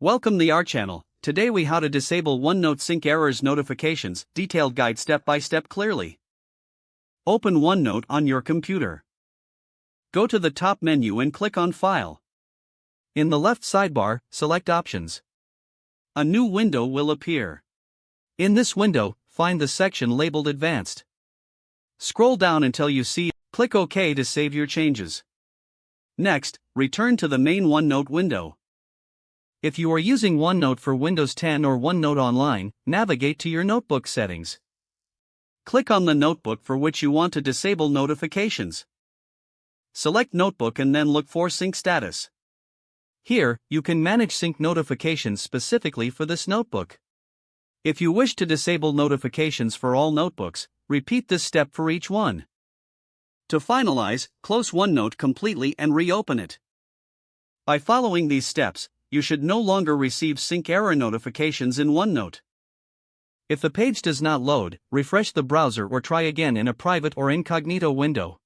Welcome to our channel. Today we how to disable OneNote sync errors notifications, detailed guide step by step clearly. Open OneNote on your computer. Go to the top menu and click on File. In the left sidebar, select Options. A new window will appear. In this window, find the section labeled Advanced. Scroll down until you see, click OK to save your changes. Next, return to the main OneNote window. If you are using OneNote for Windows 10 or OneNote Online, navigate to your notebook settings. Click on the notebook for which you want to disable notifications. Select Notebook and then look for Sync Status. Here, you can manage sync notifications specifically for this notebook. If you wish to disable notifications for all notebooks, repeat this step for each one. To finalize, close OneNote completely and reopen it. By following these steps, you should no longer receive sync error notifications in OneNote. If the page does not load, refresh the browser or try again in a private or incognito window.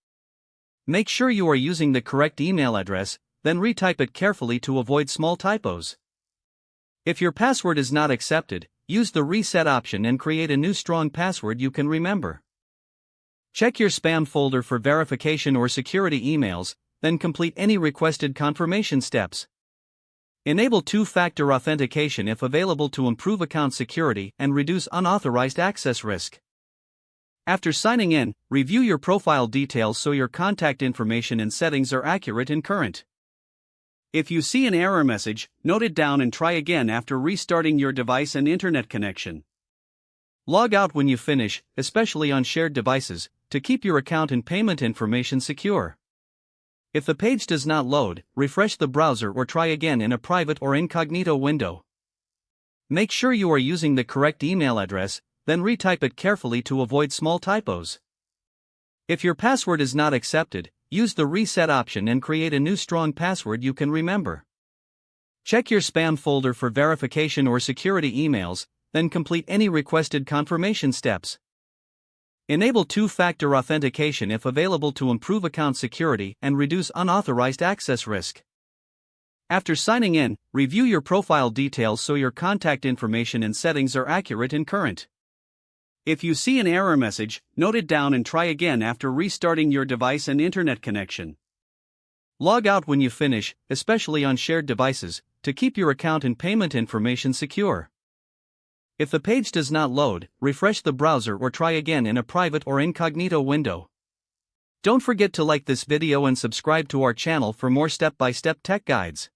Make sure you are using the correct email address, then retype it carefully to avoid small typos. If your password is not accepted, use the reset option and create a new strong password you can remember. Check your spam folder for verification or security emails, then complete any requested confirmation steps. Enable two-factor authentication if available to improve account security and reduce unauthorized access risk. After signing in, review your profile details so your contact information and settings are accurate and current. If you see an error message, note it down and try again after restarting your device and internet connection. Log out when you finish, especially on shared devices, to keep your account and payment information secure. If the page does not load, refresh the browser or try again in a private or incognito window. Make sure you are using the correct email address, then retype it carefully to avoid small typos. If your password is not accepted, use the reset option and create a new strong password you can remember. Check your spam folder for verification or security emails, then complete any requested confirmation steps. Enable two-factor authentication if available to improve account security and reduce unauthorized access risk. After signing in, review your profile details so your contact information and settings are accurate and current. If you see an error message, note it down and try again after restarting your device and internet connection. Log out when you finish, especially on shared devices, to keep your account and payment information secure. If the page does not load, refresh the browser or try again in a private or incognito window. Don't forget to like this video and subscribe to our channel for more step-by-step tech guides.